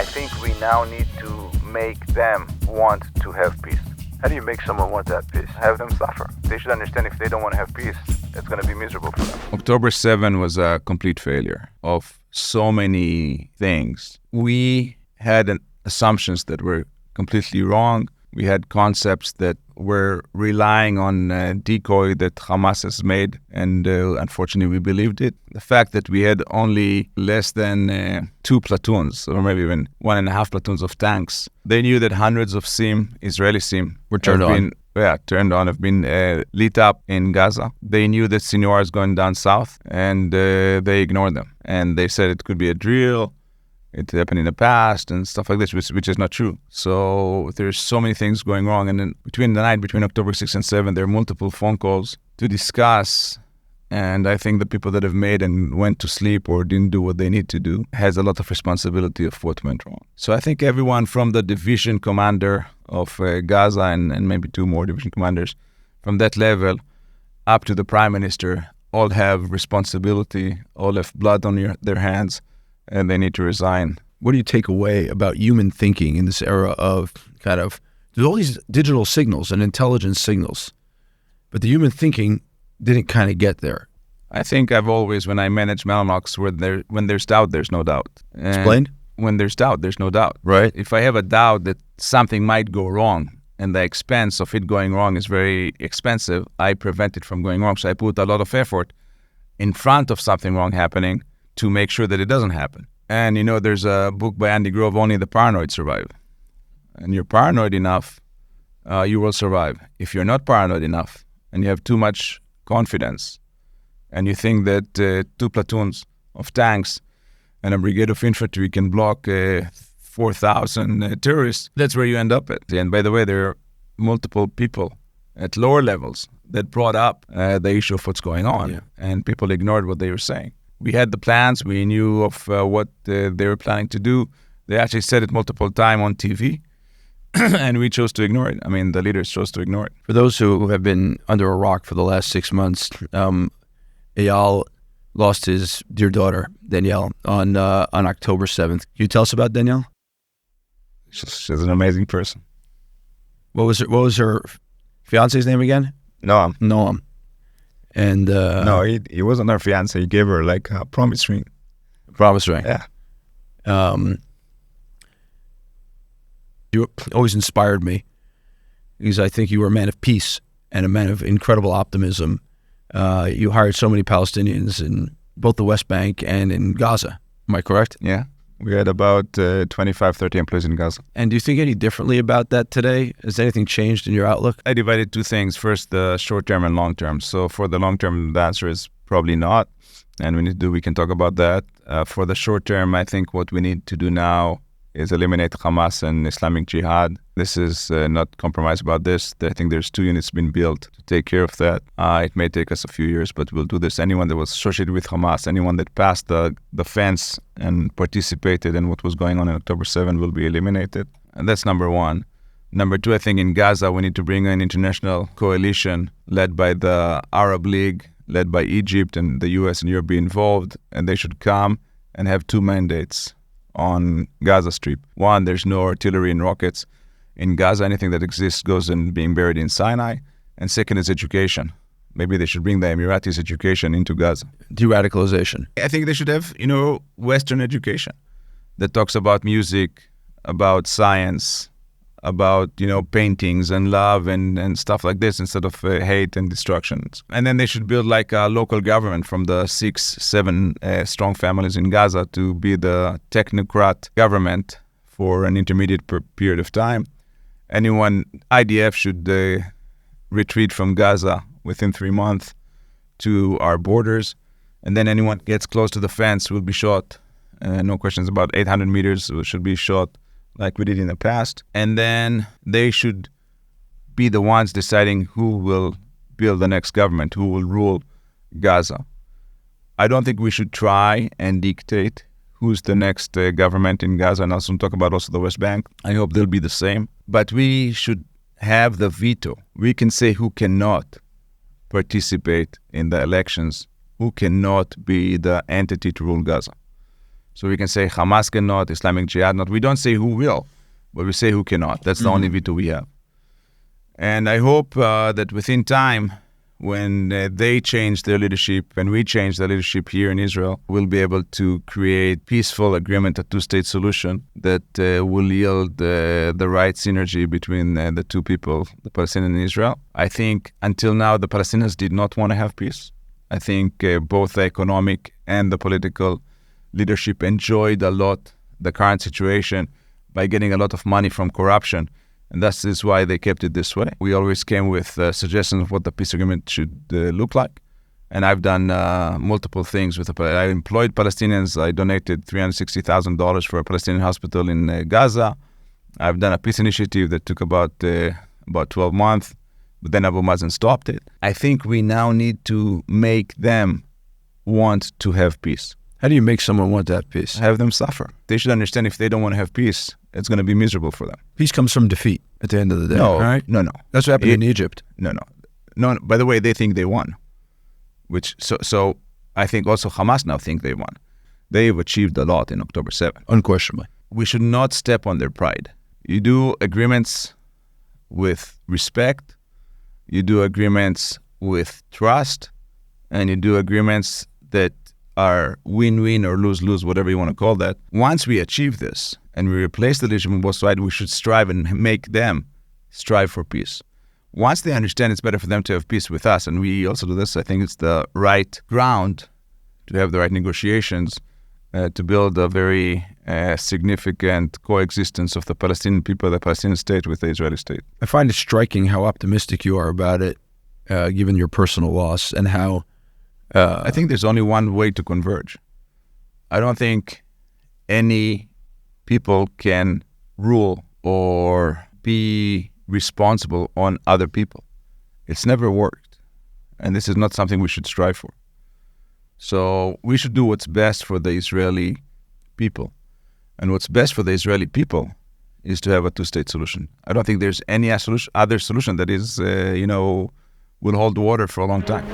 I think we now need to make them want to have peace. How do you make someone want that peace? Have them suffer. They should understand if they don't want to have peace, it's going to be miserable for them. October 7 was a complete failure of so many things. We had assumptions that were completely wrong. We had concepts that were relying on a decoy that Hamas has made, and unfortunately we believed it. The fact that we had only less than 2 platoons, or maybe even 1.5 platoons of tanks. They knew that hundreds of Israeli SIM were turned on. Have been lit up in Gaza. They knew that Sinwar is going down south, and they ignored them. And they said it could be a drill. It happened in the past and stuff like this, which is not true. So there's so many things going wrong. And then between October 6 and 7, there are multiple phone calls to discuss. And I think the people that have made and went to sleep or didn't do what they need to do has a lot of responsibility of what went wrong. So I think everyone from the division commander of Gaza and maybe 2 more division commanders from that level up to the prime minister all have responsibility, all have blood on their hands, and they need to resign. What do you take away about human thinking in this era of there's all these digital signals and intelligence signals, but the human thinking didn't kind of get there? I think I've always, when I manage Mellanox, when there's doubt, there's no doubt. Explain? When there's doubt, there's no doubt. Right. If I have a doubt that something might go wrong and the expense of it going wrong is very expensive, I prevent it from going wrong. So I put a lot of effort in front of something wrong happening to make sure that it doesn't happen. And there's a book by Andy Grove, Only the Paranoid Survive. And you're paranoid enough, you will survive. If you're not paranoid enough and you have too much confidence and you think that 2 platoons of tanks and a brigade of infantry can block 4,000 terrorists, that's where you end up at. And by the way, there are multiple people at lower levels that brought up the issue of what's going on, and people ignored what they were saying. We had the plans. We knew of what they were planning to do. They actually said it multiple times on TV, and we chose to ignore it. I mean, the leaders chose to ignore it. For those who have been under a rock for the last 6 months, Eyal lost his dear daughter, Danielle, on October 7th. Can you tell us about Danielle? She's an amazing person. What was her fiance's name again? Noam. And no, he wasn't her fiance. He gave her like a promise ring. Promise ring. Yeah. You always inspired me because I think you were a man of peace and a man of incredible optimism. You hired so many Palestinians in both the West Bank and in Gaza. Am I correct? Yeah. We had about 25, 30 employees in Gaza. And do you think any differently about that today? Has anything changed in your outlook? I divided 2 things. First, the short term and long term. So for the long term, the answer is probably not. And we can talk about that. For the short term, I think what we need to do now is eliminate Hamas and Islamic Jihad. This is not compromise about this. I think there's 2 units been built to take care of that. It may take us a few years, but we'll do this. Anyone that was associated with Hamas, anyone that passed the fence and participated in what was going on October 7 will be eliminated. And that's number 1. Number 2, I think in Gaza, we need to bring an international coalition led by the Arab League, led by Egypt, and the US and Europe be involved. And they should come and have 2 mandates on Gaza Strip. 1, there's no artillery and rockets in Gaza. Anything that exists goes in being buried in Sinai. And 2nd is education. Maybe they should bring the Emiratis education into Gaza. De-radicalization. I think they should have, Western education that talks about music, about science, about, paintings and love and stuff like this instead of hate and destruction. And then they should build like a local government from the 6, 7 strong families in Gaza to be the technocrat government for an intermediate period of time. IDF should retreat from Gaza within 3 months to our borders. And then anyone gets close to the fence will be shot. No questions about 800 meters should be shot like we did in the past. And then they should be the ones deciding who will build the next government, who will rule Gaza. I don't think we should try and dictate who's the next government in Gaza, and also talk about also the West Bank. I hope they'll be the same. But we should have the veto. We can say who cannot participate in the elections, who cannot be the entity to rule Gaza. So we can say Hamas cannot, Islamic Jihad not. We don't say who will, but we say who cannot. That's the only veto we have. And I hope that within time, when they change their leadership and we change the leadership here in Israel, we'll be able to create peaceful agreement, a two-state solution that will yield the right synergy between the two people, the Palestinians and Israel. I think until now, the Palestinians did not want to have peace. I think both the economic and the political leadership enjoyed a lot the current situation by getting a lot of money from corruption. And that is why they kept it this way. We always came with suggestions of what the peace agreement should look like. And I've done multiple things with I employed Palestinians. I donated $360,000 for a Palestinian hospital in Gaza. I've done a peace initiative that took about 12 months, but then Abu Mazen stopped it. I think we now need to make them want to have peace. How do you make someone want that peace? Have them suffer. They should understand if they don't want to have peace, it's going to be miserable for them. Peace comes from defeat at the end of the day, No, right? no. That's what happened in Egypt. No. By the way, they think they won. So I think also Hamas now think they won. They've achieved a lot in October 7th. Unquestionably. We should not step on their pride. You do agreements with respect, you do agreements with trust, and you do agreements that are win-win or lose-lose, whatever you want to call that. Once we achieve this and we replace the leadership on both sides, we should strive and make them strive for peace. Once they understand it's better for them to have peace with us, and we also do this, I think it's the right ground to have the right negotiations to build a very significant coexistence of the Palestinian people, the Palestinian state with the Israeli state. I find it striking how optimistic you are about it, given your personal loss, and how... I think there's only one way to converge. I don't think any people can rule or be responsible on other people. It's never worked. And this is not something we should strive for. So we should do what's best for the Israeli people. And what's best for the Israeli people is to have a two-state solution. I don't think there's any other solution that is, will hold water for a long time.